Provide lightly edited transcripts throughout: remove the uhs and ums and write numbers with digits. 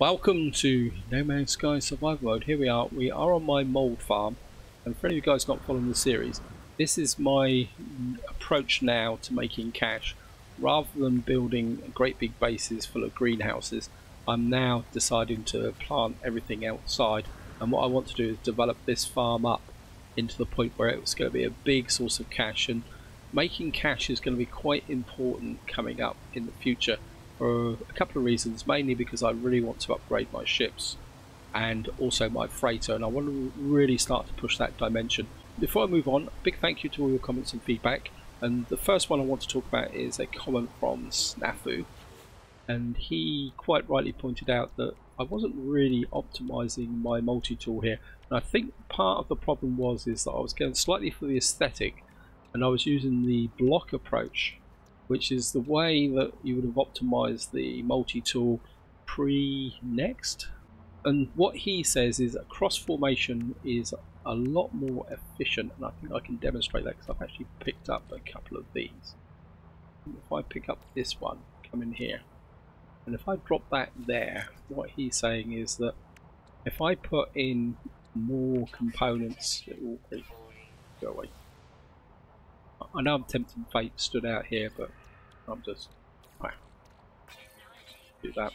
Welcome to No Man's Sky Survival Mode. Here we are on my mould farm, and for any of you guys not following the series, this is my approach now to making cash. Rather than building great big bases full of greenhouses, I'm now deciding to plant everything outside, and what I want to do is develop this farm up into the point where it's going to be a big source of cash, and making cash is going to be quite important coming up in the future. For a couple of reasons, mainly because I really want to upgrade my ships and also my freighter, and I want to really start to push that dimension. Before I move on, a big thank you to all your comments and feedback, and the first one I want to talk about is a comment from Snafu, and he quite rightly pointed out that I wasn't really optimizing my multi-tool here, and I think part of the problem is that I was going slightly for the aesthetic and I was using the block approach, which is the way that you would have optimized the multi-tool pre-next. And what he says is that cross formation is a lot more efficient, and I think I can demonstrate that because I've actually picked up a couple of these. If I pick up this one, come in here, and if I drop that there, what he's saying is that if I put in more components, it will go away. I know I'm tempting fate stood out here, but I'm just do that.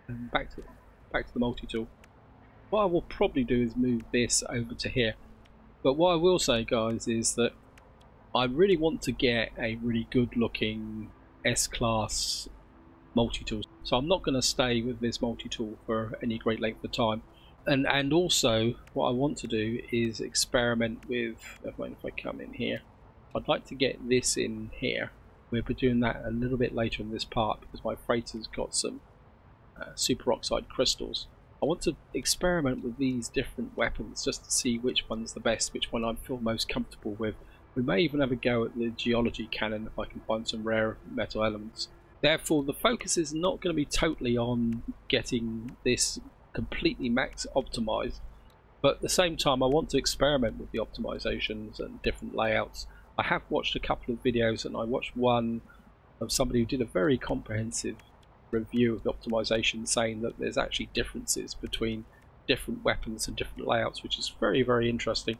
And back to the multi-tool. What I will probably do is move this over to here. But what I will say, guys, is that I really want to get a really good looking S-class multi-tool. So I'm not going to stay with this multi-tool for any great length of time. And also what I want to do is experiment with, if I come in here, I'd like to get this in here. We'll be doing that a little bit later in this part because my freighter's got some superoxide crystals. I want to experiment with these different weapons just to see which one's the best, which one I feel most comfortable with. We may even have a go at the geology cannon if I can find some rare metal elements. Therefore the focus is not going to be totally on getting this completely max optimized, but at the same time I want to experiment with the optimizations and different layouts. I have watched a couple of videos, and I watched one of somebody who did a very comprehensive review of the optimization, saying that there's actually differences between different weapons and different layouts, which is very, very interesting.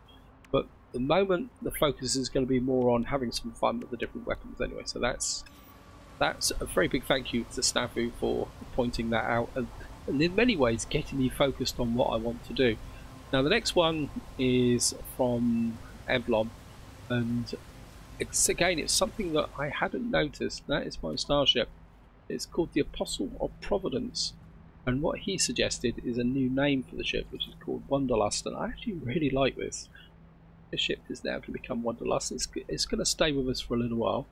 But at the moment the focus is going to be more on having some fun with the different weapons anyway. So that's a very big thank you to Snafu for pointing that out, and in many ways getting me focused on what I want to do. Now the next one is from Evlon, and it's something that I hadn't noticed. That is my starship. It's called the Apostle of Providence, and what he suggested is a new name for the ship, which is called Wanderlust, and I actually really like this. The ship is now going to become Wanderlust. It's going to stay with us for a little while.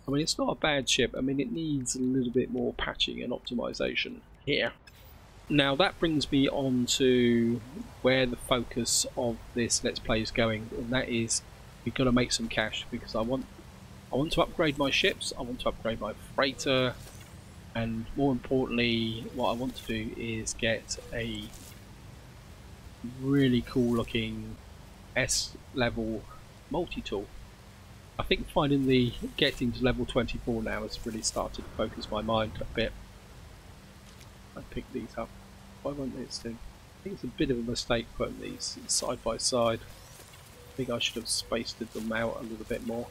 I mean, it's not a bad ship. I mean, it needs a little bit more patching and optimization here. Now that brings me on to where the focus of this Let's Play is going, and that is we've got to make some cash, because I want to upgrade my ships, I want to upgrade my freighter, and more importantly what I want to do is get a really cool looking S-level multi-tool. I think getting to level 24 now has really started to focus my mind a bit. I picked these up. Why won't this do? I think it's a bit of a mistake putting these side by side. I think I should have spaced them out a little bit more.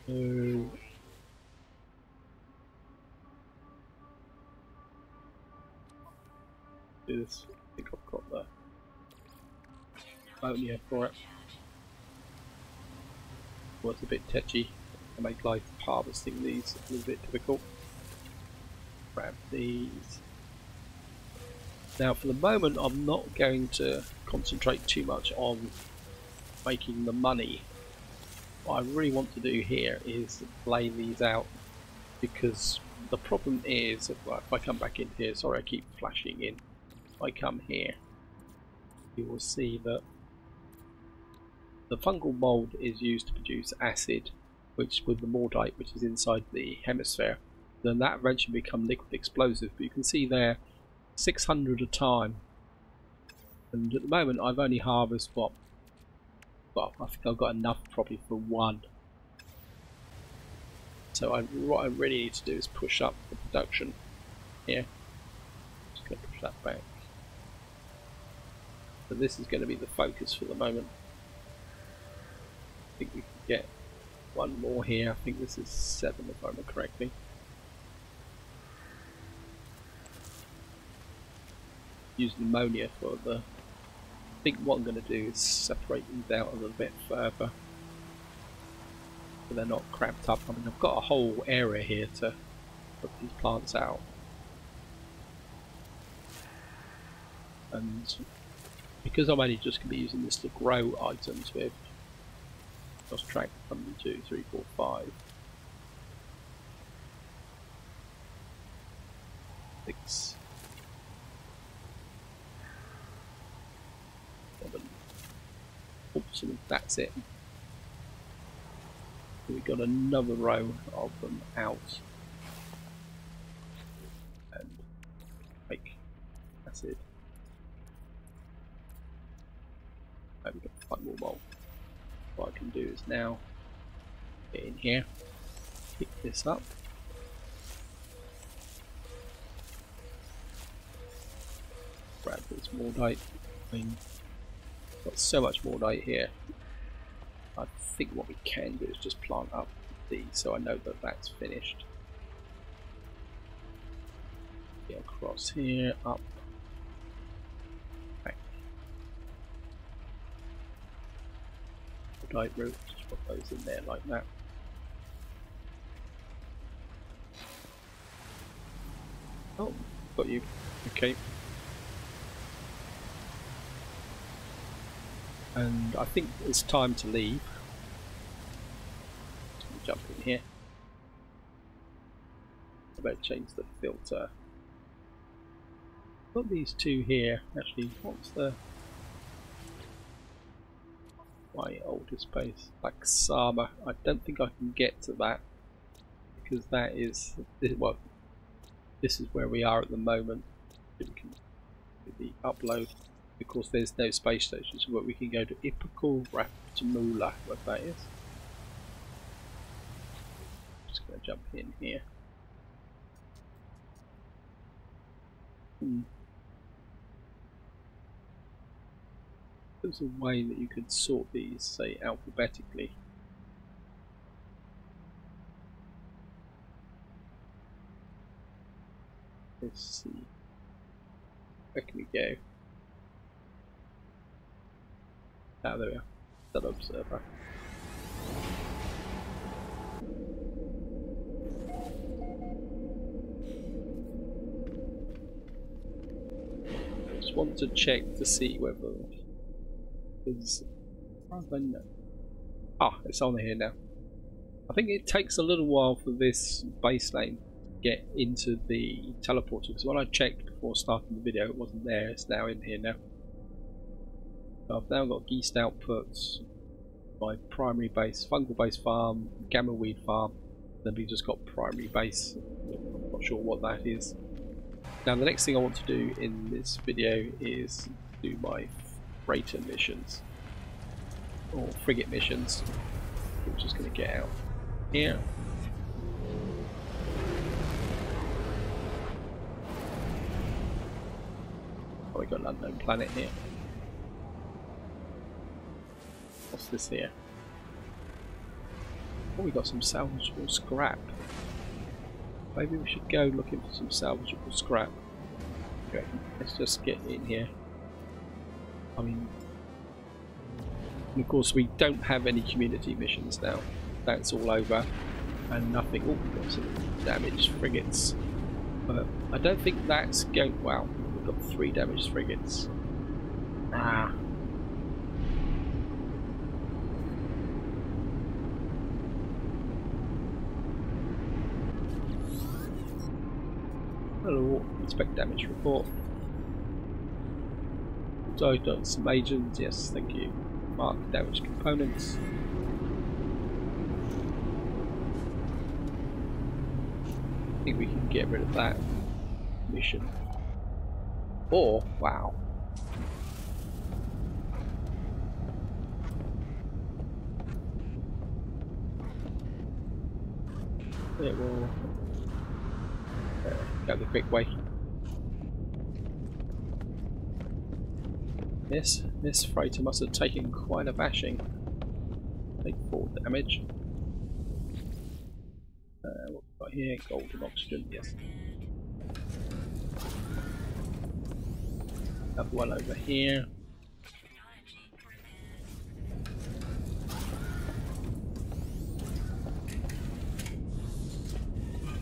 So do this. I think I've got the ammonia for it. Well, it's a bit tetchy. I make life harvesting these a little bit difficult. Grab these. Now for the moment I'm not going to concentrate too much on making the money. What I really want to do here is lay these out, because the problem is, well, if I come back in here, sorry I keep flashing in, if I come here you will see that the fungal mould is used to produce acid, which with the mordite which is inside the hemisphere, then that eventually become liquid explosive. But you can see there 600 a time, and at the moment I've only harvested well, I think I've got enough probably for one. So what I really need to do is push up the production here. Just going to push that back. So this is going to be the focus for the moment. I think we can get one more here. I think this is 7 if I remember correctly. Use ammonia for the... I think what I'm going to do is separate these out a little bit further so they're not cramped up. I mean, I've got a whole area here to put these plants out, and because I'm only just going to be using this to grow items with, lost track, 1, 2, 3, 4, 5, 6, 7. Oops, that's it. We've got another row of them out, and make acid. And we've got 5 more mold. What I can do is now get in here, pick this up, grab this mordite. I mean, got so much mordite here. I think what we can do is just plant up these so I know that that's finished. Get across here, up, back. Mordite root, just put those in there like that. Oh, got you. Okay. And I think it's time to leave. Just jump in here. I better change the filter. Got these 2 here. Actually, what's the my oldest base? Like Sama. I don't think I can get to that because that is well. This is where we are at the moment. We can do the upload. Of course, there's no space stations, but we can go to Ipical Raptamula, what that is. Just going to jump in here. There's a way that you could sort these, say, alphabetically. Let's see. Where can we go? Ah, there we are. That observer. Just want to check to see whether there's... Ah, it's on here now. I think it takes a little while for this base lane to get into the teleporter, because when I checked before starting the video it wasn't there. It's now in here now. I've now got yeast outputs, my primary base, fungal base farm, gamma weed farm, then we've just got primary base. I'm not sure what that is. Now the next thing I want to do in this video is do my freighter missions, or frigate missions. We're just going to get out here. Oh, we've got an unknown planet here. What's this here? Oh, we got some salvageable scrap. Maybe we should go looking for some salvageable scrap. Okay, let's just get in here. I mean, and of course we don't have any community missions now. That's all over, and nothing. Oh, we've got some damaged frigates. But I don't think that's going well. We've got 3 damaged frigates. Ah. Hello, inspect damage report. So I've done some agents, yes, thank you. Mark damaged components. I think we can get rid of that mission. Or, wow. it will go the quick way. This freighter must have taken quite a bashing. Take 4 damage. What we've got here? Golden oxygen, yes. Another one over here.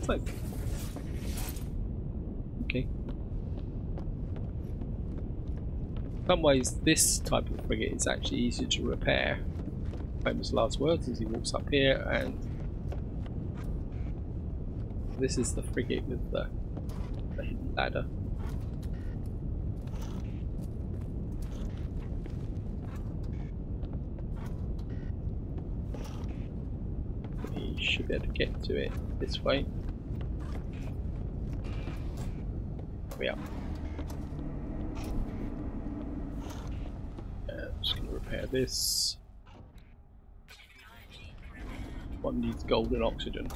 So, okay. In some ways, this type of frigate is actually easier to repair. Famous last words as he walks up here, and this is the frigate with the hidden ladder. We should be able to get to it this way. We are. Just going to repair this. One needs golden oxygen.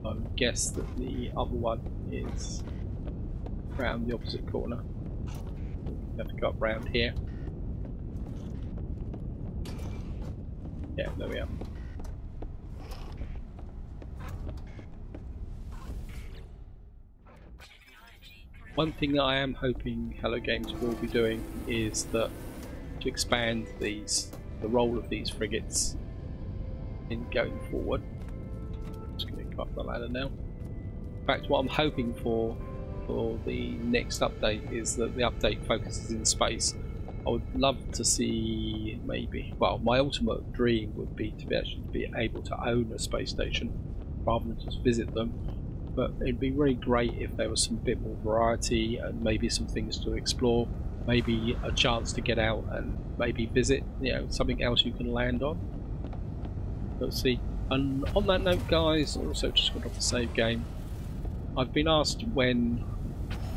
I would guess that the other one is around the opposite corner. We have to go up round here. Yeah, there we are. One thing that I am hoping Hello Games will be doing is that to expand the role of these frigates in going forward. I'm just going to go up the ladder now. In fact, what I'm hoping for the next update is that the update focuses in space. I would love to see maybe, well, my ultimate dream would be to actually be able to own a space station rather than just visit them. But it'd be really great if there was some bit more variety and maybe some things to explore, maybe a chance to get out and maybe visit, you know, something else you can land on. Let's see. And on that note, guys, also just got off the save game. I've been asked when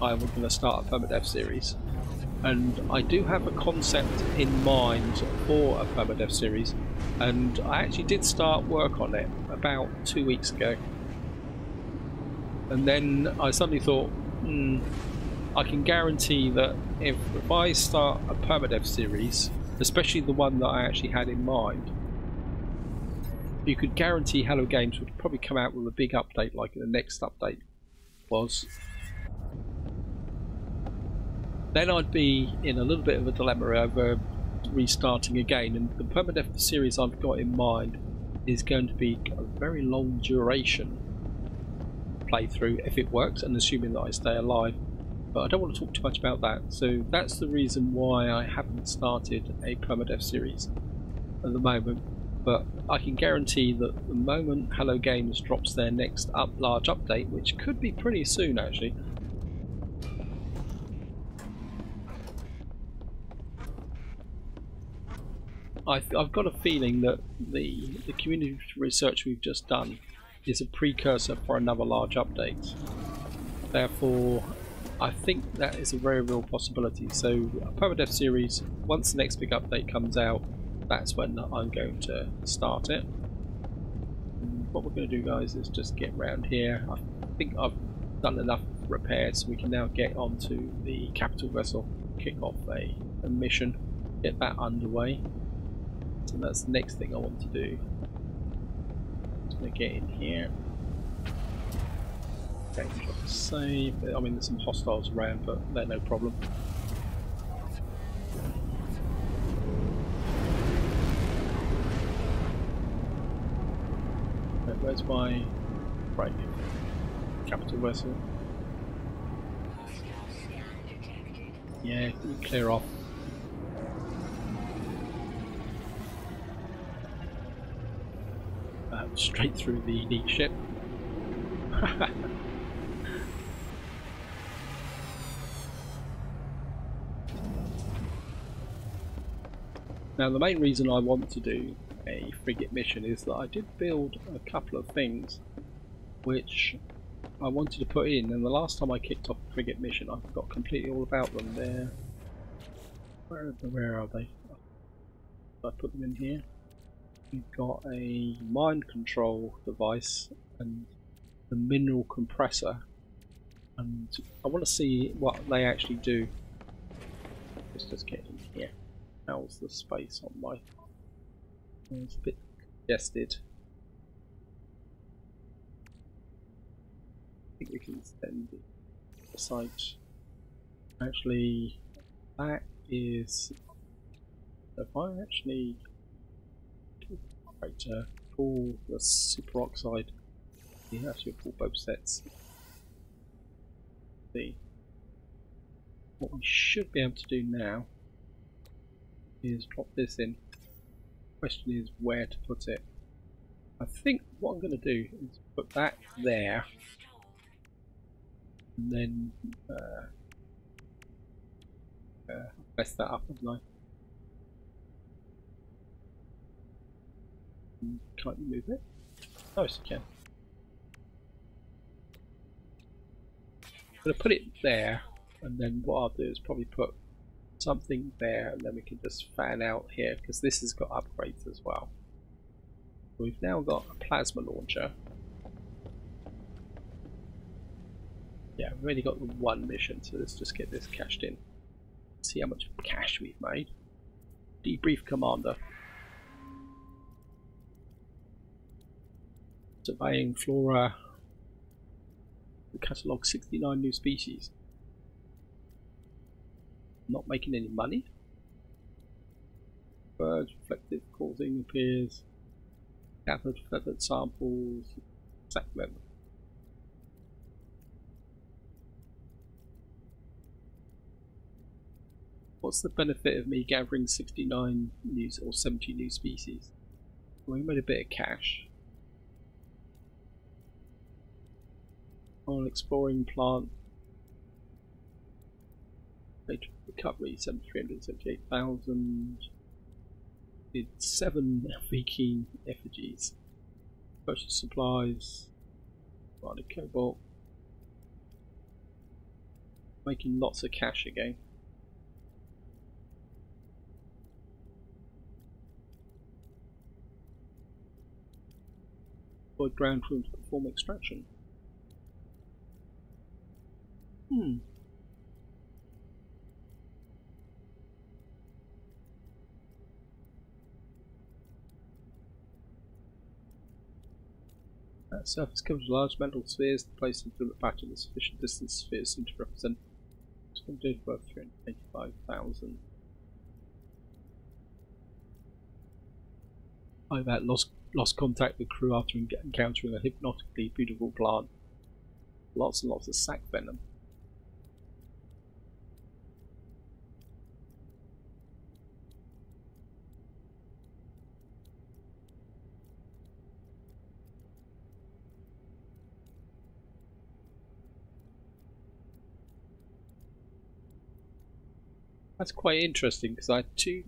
I was going to start a permadeath series, and I do have a concept in mind for a permadeath series, and I actually did start work on it about 2 weeks ago. And then I suddenly thought, I can guarantee that if I start a permadeath series, especially the one that I actually had in mind, you could guarantee Hello Games would probably come out with a big update like the next update was. Then I'd be in a little bit of a dilemma over restarting again, and the permadeath series I've got in mind is going to be a very long duration playthrough if it works, and assuming that I stay alive. But I don't want to talk too much about that, so that's the reason why I haven't started a permadeath series at the moment. But I can guarantee that the moment Hello Games drops their next large update, which could be pretty soon actually, I've got a feeling that the community research we've just done is a precursor for another large update. Therefore, I think that is a very real possibility. So a permadeath series, once the next big update comes out, that's when I'm going to start it. And what we're going to do, guys, is just get round here. I think I've done enough repairs, so we can now get onto the capital vessel, kick off a mission, get that underway. So that's the next thing I want to do. Just going to get in here. Okay, drop a save. I mean, there's some hostiles around, but they're no problem. Where's my right capital vessel? Yeah, you clear off. Straight through the neat ship. Now, the main reason I want to do a frigate mission is that I did build a couple of things which I wanted to put in, and the last time I kicked off a frigate mission I forgot completely all about them. There, where are they? I put them in here. We've got a mind control device and the mineral compressor, and I want to see what they actually do. Let's just get in here. How's the space on my... It's a bit congested. I think we can extend the site. Actually, that is... If I actually pull the superoxide, you have to pull both sets. See, what we should be able to do now is drop this in. The question is where to put it. I think what I'm going to do is put that there, and then mess that up, haven't I? Can't you move it? Oh, yes, you can. I'm going to put it there, and then what I'll do is probably put something there, and then we can just fan out here, because this has got upgrades as well. We've now got a plasma launcher. Yeah, we've already got the one mission, so let's just get this cashed in. See how much cash we've made. Debrief Commander. Surveying flora. We catalogue 69 new species. Not making any money. Birds reflective causing appears. Gathered feathered samples. Sack them. What's the benefit of me gathering 69 new or 70 new species? Well, we made a bit of cash. On exploring plant. Rate of recovery 378,000. Did 7 Viking effigies. Purchase supplies. Provided cobalt. Making lots of cash again. Deployed ground crew to perform extraction. That surface covers large metal spheres placed into a pattern of sufficient distance. Spheres seem to represent. It's going to do about 385,000. I've had lost contact with the crew after encountering a hypnotically beautiful plant. Lots and lots of sac venom. That's quite interesting because I had 2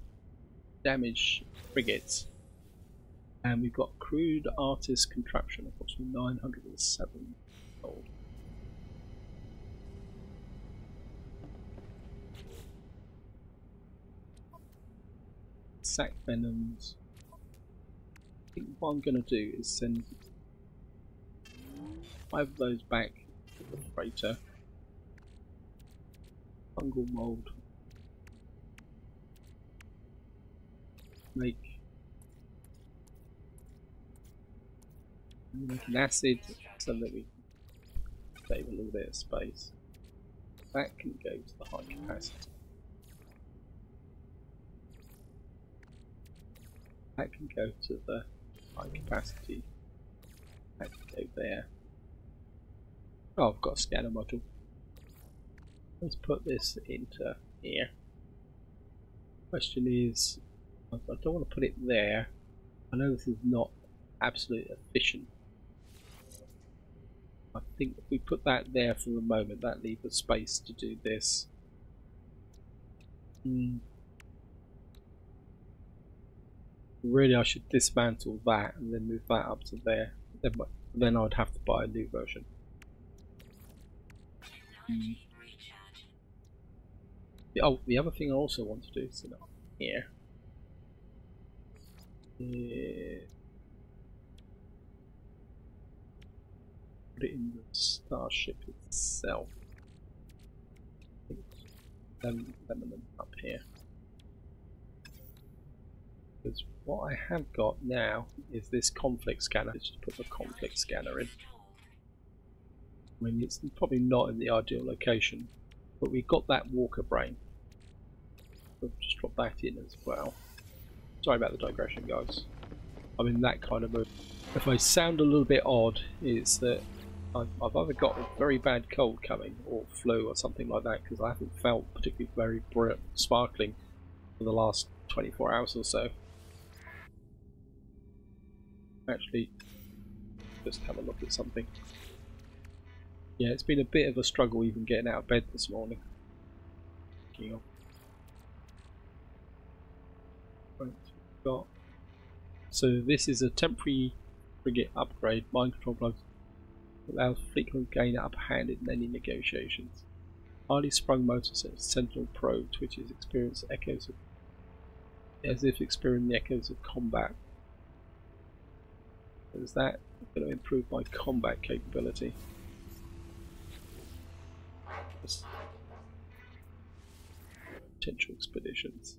damaged frigates, and we've got crude artist contraption, approximately 907 gold. Sac venoms. I think what I'm going to do is send 5 of those back to the freighter. Fungal mold. Make an acid so that we save a little bit of space. That can go to the high capacity. That can go to the high capacity. That can go there. Oh, I've got a scanner module. Let's put this into here. Question is, I don't want to put it there. I know this is not absolutely efficient. I think if we put that there for the moment, that leaves us space to do this. Really, I should dismantle that and then move that up to there. Then I'd have to buy a new version. Oh, the other thing I also want to do is here. Yeah. Put it in the starship itself. Lemon up here. Because what I have got now is this conflict scanner. Let's just put the conflict scanner in. I mean, it's probably not in the ideal location, but we've got that walker brain. We'll just drop that in as well. Sorry about the digression, guys. I'm in that kind of mood. If I sound a little bit odd, it's that I've either got a very bad cold coming or flu or something like that, because I haven't felt particularly very sparkling for the last 24 hours or so. Actually, just have a look at something. Yeah, it's been a bit of a struggle even getting out of bed this morning. Right, got. So this is a temporary frigate upgrade. Mind control plugs allows fleet to gain upper hand in any negotiations. Highly sprung motor sentinel probe twitches experience echoes of, as if experiencing the echoes of combat. Is that going to improve my combat capability? Potential expeditions.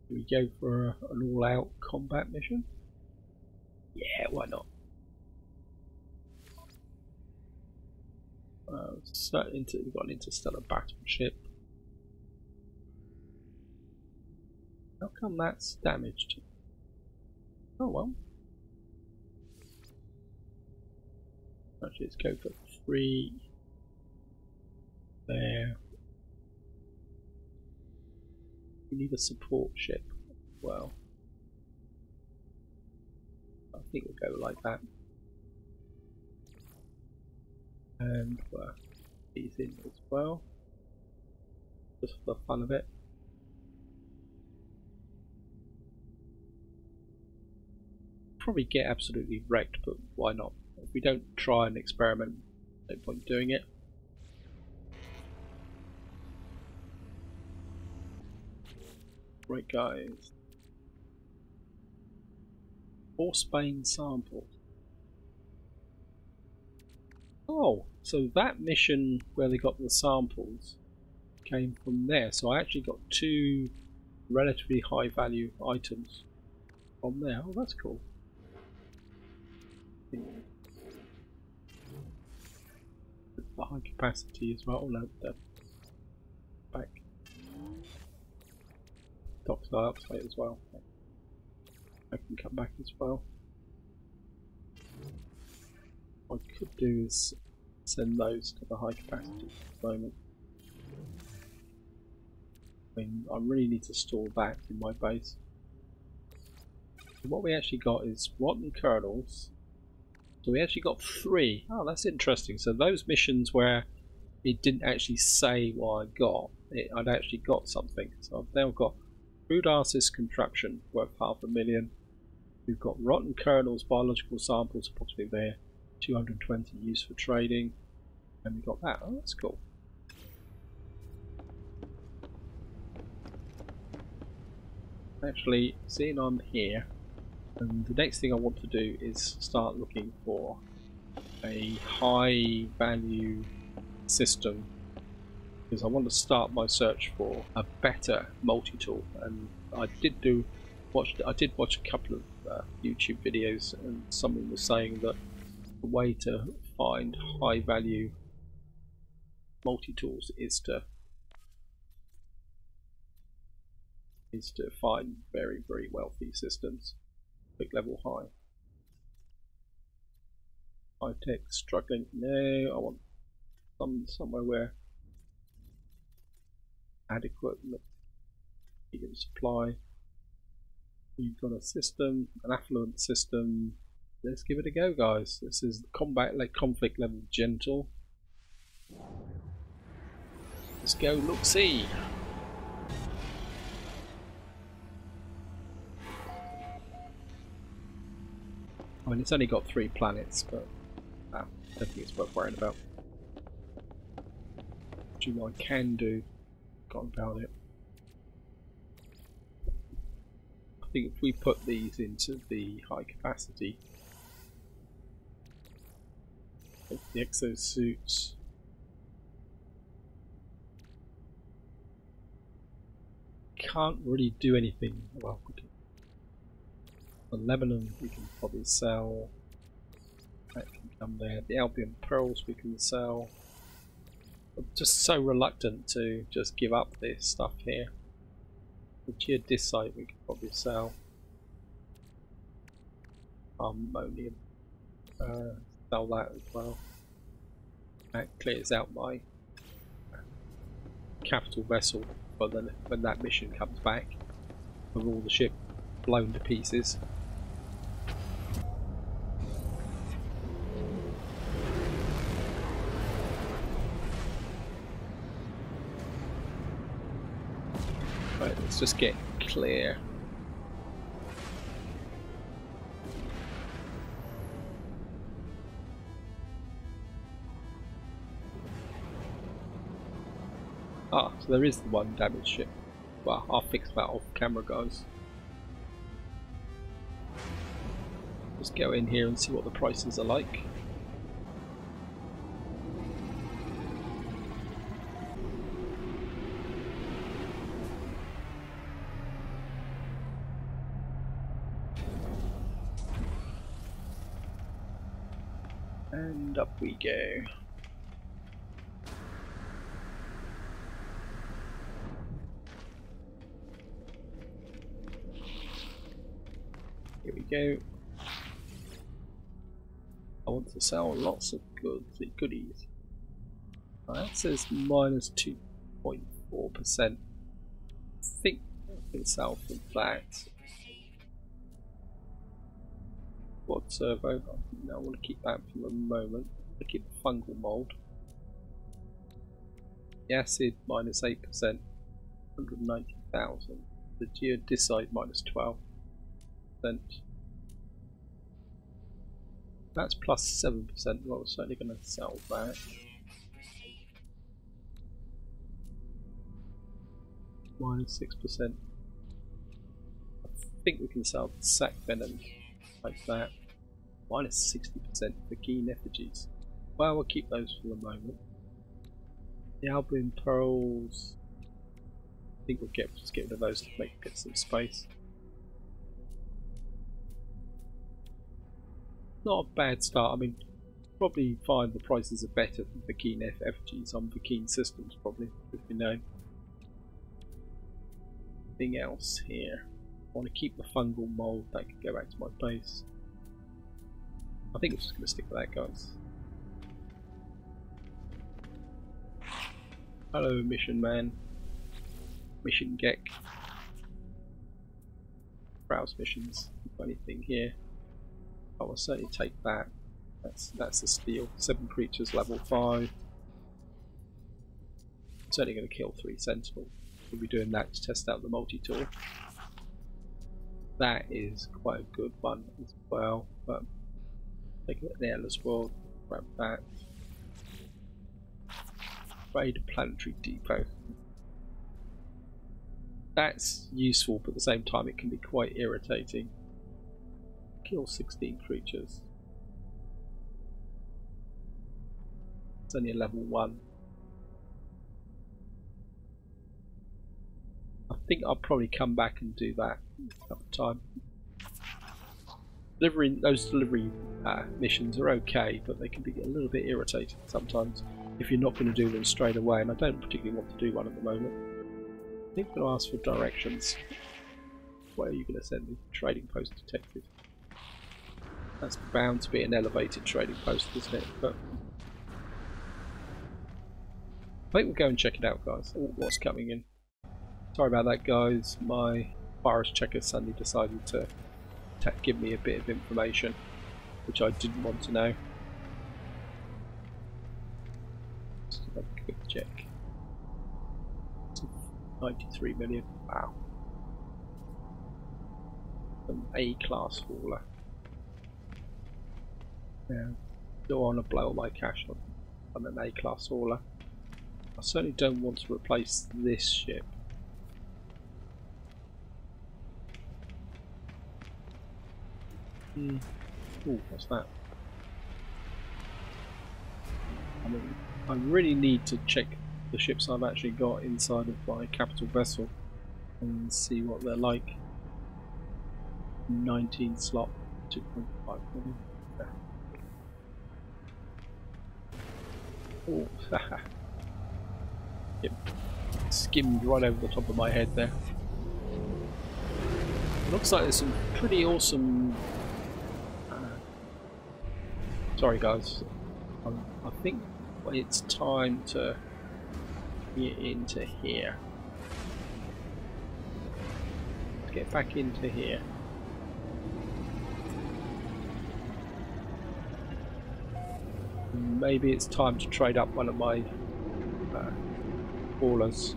Do we go for an all-out combat mission? Yeah, why not? We've got an interstellar battleship. How come that's damaged? Oh well. Actually, let's go for 3 there. We need a support ship as well. I think we'll go like that. And these in as well. Just for the fun of it. Probably get absolutely wrecked, but why not? If we don't try and experiment, no point doing it. Right, guys. Horsebain sample. Oh, so that mission where they got the samples came from there. So I actually got 2 relatively high value items from there. Oh, that's cool. The high capacity as well. Oh, no, back. Docks dioxide as well. I can come back as well. What I could do is send those to the high capacity at the moment. I mean, I really need to store that in my base. What we actually got is rotten kernels. So we actually got 3. Oh, that's interesting. So those missions where it didn't actually say what I got, I'd actually got something. So I've now got crude artist construction worth $500,000. We've got rotten kernels, biological samples, approximately there, 220 used for trading, and we got that. Oh, that's cool. Actually, seeing I'm here, and the next thing I want to do is start looking for a high value system, because I want to start my search for a better multi-tool. And I did watch a couple of YouTube videos, and someone was saying that the way to find high value multi-tools is to find very, very wealthy systems, quick level high. High tech struggling. No, I want somewhere where adequate medium supply. You've got a system, an affluent system. Let's give it a go, guys. This is combat like conflict level gentle. Let's go look see. I mean, it's only got 3 planets, but I don't think it's worth worrying about. Actually, what I can do, forgot about it. think if we put these into the high capacity, the exosuits, can't really do anything. Well, we can, the Lebanon we can probably sell. That can come there. The Albion pearls we can sell. I'm just so reluctant to just give up this stuff here. The geodesite we can probably sell. Ammonium. Sell that as well. That clears out my capital vessel, but then when that mission comes back with all the ship blown to pieces. Right, let's just get clear. Ah, so there is the one damaged ship. Well, I'll fix that off camera, guys. Just go in here and see what the prices are like. And up we go. Here we go. I want to sell lots of goodies. That says minus 2.4%. I think I can sell for that. Quad servo. No, I want to keep that for the moment. I keep the fungal mold. The acid minus 8%, 190,000. The geodesite minus 12%. That's plus 7%. Well, we're certainly going to sell that. Minus 6%. I think we can sell the sac venom like that. Minus 60% for keen effigies. Well, we'll keep those for the moment. The Albion pearls. I think we'll just get rid of those to get some space. Not a bad start. I mean, probably find the prices are better for the keen effigies on the keen systems, probably, if you know. Anything else here? I want to keep the fungal mold. That can go back to my base. I think I'm just going to stick with that, guys. Hello, mission man. Mission Gek. Browse missions. Anything here? I will certainly take that. That's a steal. 7 creatures, level 5. I'm certainly going to kill 3 sentinel. We'll be doing that to test out the multi-tool. That is quite a good one as well. But take it there as well. Grab that. Raid a planetary depot. That's useful, but at the same time it can be quite irritating. Kill 16 creatures. It's only a level 1. I think I'll probably come back and do that another time. Those delivery missions are okay, but they can be a little bit irritating sometimes if you're not going to do them straight away, and I don't particularly want to do one at the moment. I think I'm going to ask for directions. Where are you going to send me? Trading post detected. That's bound to be an elevated trading post, isn't it? But I think we'll go and check it out, guys. What's coming in. Sorry about that, guys. My virus checker suddenly decided to give me a bit of information which I didn't want to know. Just have a quick check. 93 million. Wow. An A-class hauler. Yeah. Don't want to blow all my cash on an A-class hauler. I certainly don't want to replace this ship. Oh, what's that? I mean, I really need to check the ships I've actually got inside of my capital vessel and see what they're like. 19 slot, 2.5 million. Oh, haha. It skimmed right over the top of my head there. It looks like there's some pretty awesome. Sorry, guys. I think it's time to get into here. Let's get back into here. Maybe it's time to trade up one of my haulers.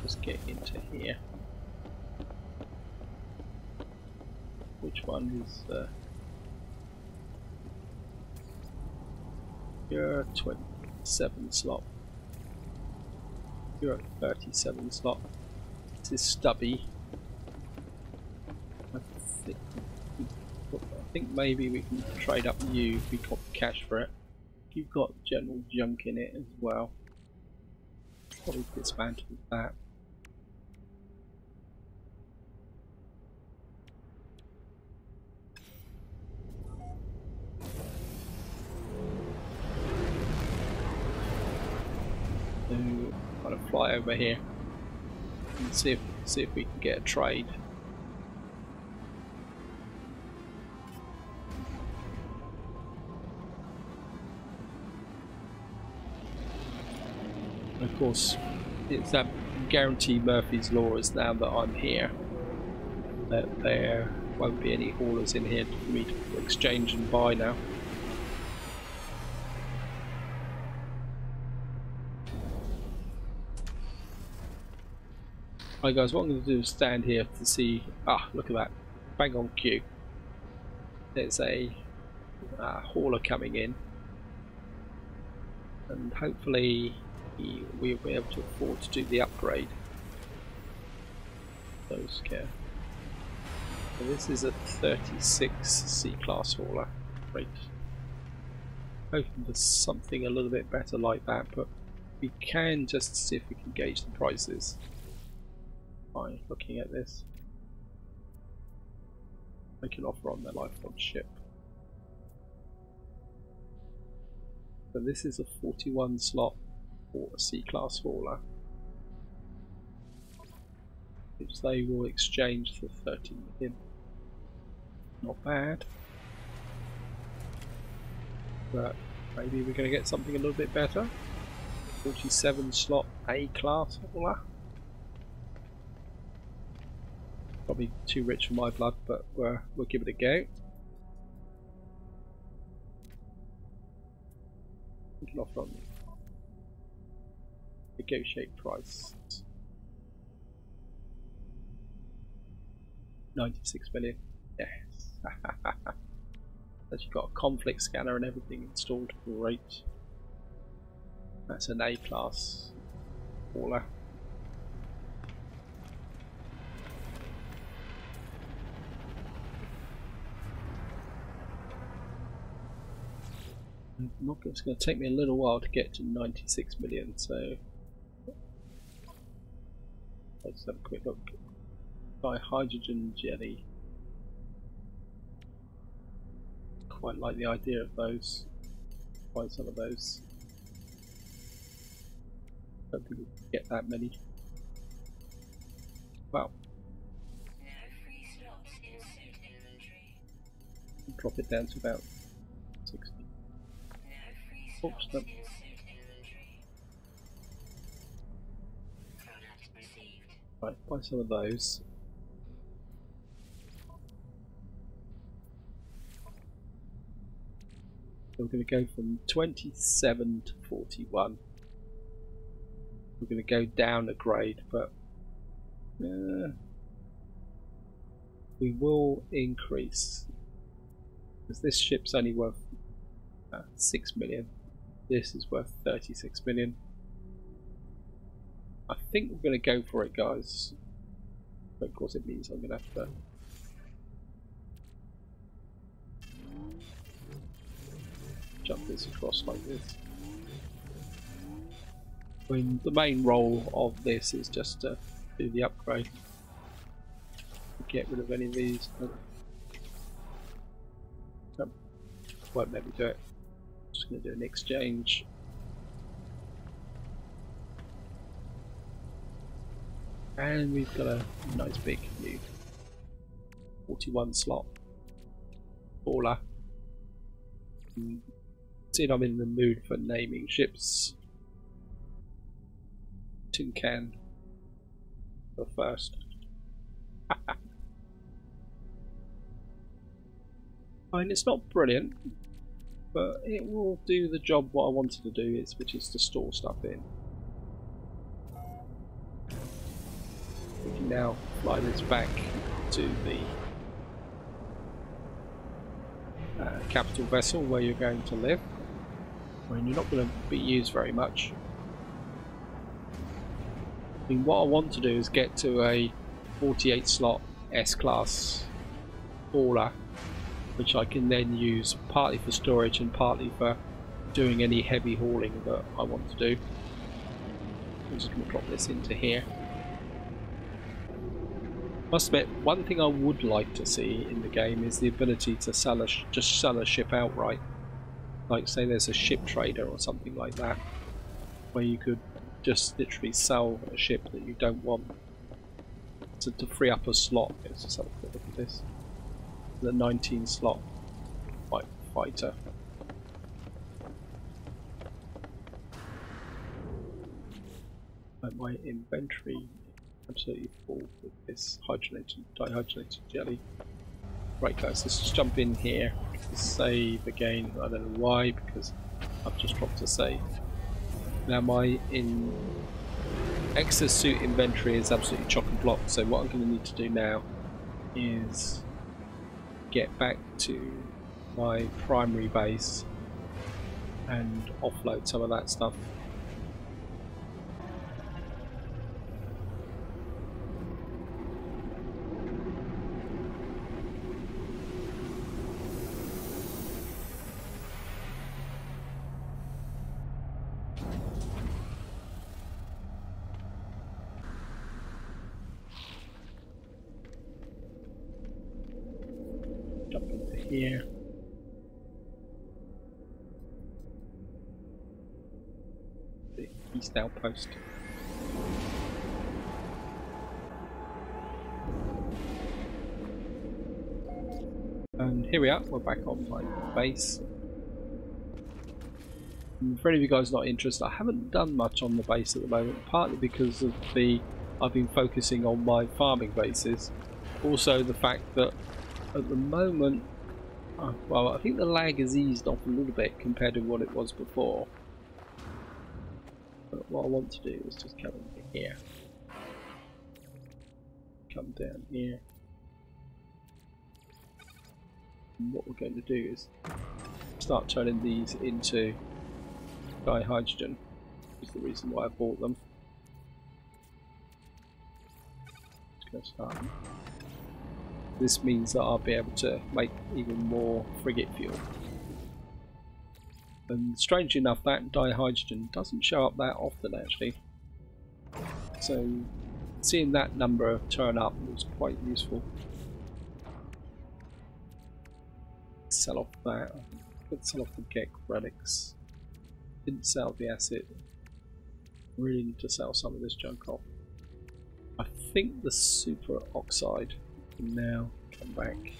Let's get into here. Which one is you're a 27 slot. You're a 37 slot. This is stubby. I think maybe we can trade up you if we got cash for it. You've got general junk in it as well. Probably dismantle that. So kind of fly over here and see if we can get a trade. And of course, it's that guarantee Murphy's Law is now that I'm here, that there won't be any haulers in here for me to exchange and buy now. Right guys, what I'm going to do is stand here to see, look at that, bang on cue. There's a hauler coming in, and hopefully we'll be able to afford to do the upgrade. So this is a 36 C-class hauler. Great. Hoping for something a little bit better like that, but we can just see if we can gauge the prices by looking at this. Make an offer on their lifelong ship. So this is a 41 slot for a C-class hauler, which they will exchange for 30 million. Not bad, but maybe we're going to get something a little bit better. 47 slot A-class hauler. Probably too rich for my blood, but we'll give it a go. We can offer on negotiate price. 96 million. Yes. Actually got a conflict scanner and everything installed. Great. That's an A-class hauler. It's going to take me a little while to get to 96 million, so let's have a quick look. Buy hydrogen jelly. Quite like the idea of those. Buy some of those. Don't think we can get that many. Wow. Drop it down to about 60. Oops, no. Right, buy some of those. So we're going to go from 27 to 41. We're going to go down a grade, but we will increase, because this ship's only worth 6 million. This is worth 36 million. I think we're going to go for it, guys. But of course it means I'm going to have to jump this across like this. I mean, the main role of this is just to do the upgrade. Get rid of any of these. Won't let me do it. Just going to do an exchange. And we've got a nice big new 41 slot Flora. Seeing I'm in the mood for naming ships. Tin can go first. I mean, it's not brilliant, but it will do the job what I wanted to do, which is to store stuff in. We can now fly this back to the capital vessel where you're going to live. I mean, you're not going to be used very much. I mean, what I want to do is get to a 48 slot S-class trawler, which I can then use partly for storage and partly for doing any heavy hauling that I want to do. I'm just going to drop this into here. Must admit, one thing I would like to see in the game is the ability to just sell a ship outright. Like, say there's a ship trader or something like that, where you could just literally sell a ship that you don't want to free up a slot. Let's just have a quick look at this. The 19 slot white fighter. And my inventory absolutely full with this hydrogenated, dihydrogenated jelly. Right guys, let's just jump in here to save again. I don't know why, because I've just dropped a save. Now my exosuit inventory is absolutely chock and block, so what I'm going to need to do now is get back to my primary base and offload some of that stuff. Jump into here. The east outpost. And here we are, we're back on my base. And for any of you guys not interested, I haven't done much on the base at the moment, partly because of I've been focusing on my farming bases. Also the fact that at the moment, well, I think the lag has eased off a little bit compared to what it was before. But what I want to do is just come in here, come down here. And what we're going to do is start turning these into dihydrogen, which is the reason why I bought them. Just going to start. This means that I'll be able to make even more frigate fuel. And strangely enough, that dihydrogen doesn't show up that often actually. So seeing that number turn up was quite useful. Sell off that. Let's sell off the Gek relics. Didn't sell the acid. Really need to sell some of this junk off. I think the super oxide can now come back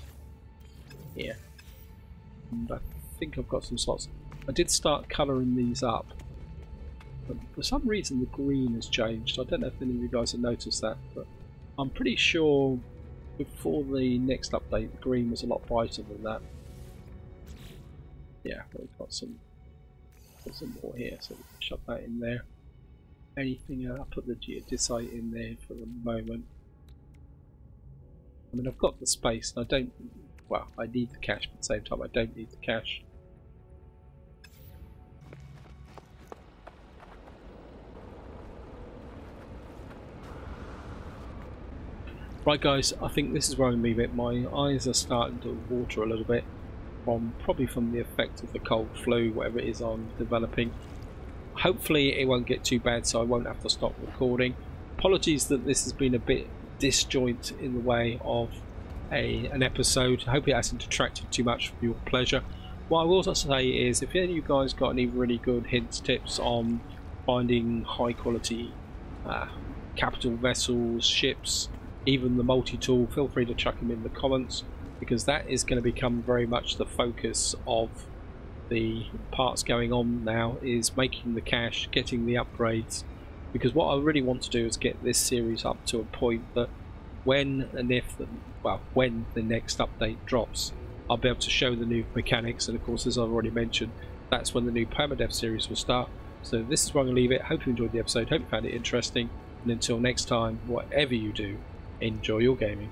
here. And I think I've got some slots. I did start colouring these up, but for some reason the green has changed. I don't know if any of you guys have noticed that, but I'm pretty sure before the next update the green was a lot brighter than that. Yeah, we've got some more here, so we can shove that in there. Anything I'll put the geodesite in there for the moment. I mean, I've got the space and I don't, well, I need the cash, but at the same time I don't need the cash. Right guys, I think this is where I'm going to leave it. My eyes are starting to water a little bit, probably from the effect of the cold flu, whatever it is I'm developing. Hopefully it won't get too bad, so I won't have to stop recording. Apologies that this has been a bit disjoint in the way of an episode. I hope it hasn't detracted too much from your pleasure. What I will also say is, if any of you guys got any really good hints, tips on finding high quality capital vessels, ships, even the multi-tool, feel free to chuck them in the comments, because that is going to become very much the focus of the parts going on now, is making the cash, getting the upgrades, because what I really want to do is get this series up to a point that when and if when the next update drops, I'll be able to show the new mechanics, and of course, as I've already mentioned, that's when the new permadeath series will start. So this is where I'm going to leave it. Hope you enjoyed the episode, hope you found it interesting, and until next time, whatever you do, enjoy your gaming.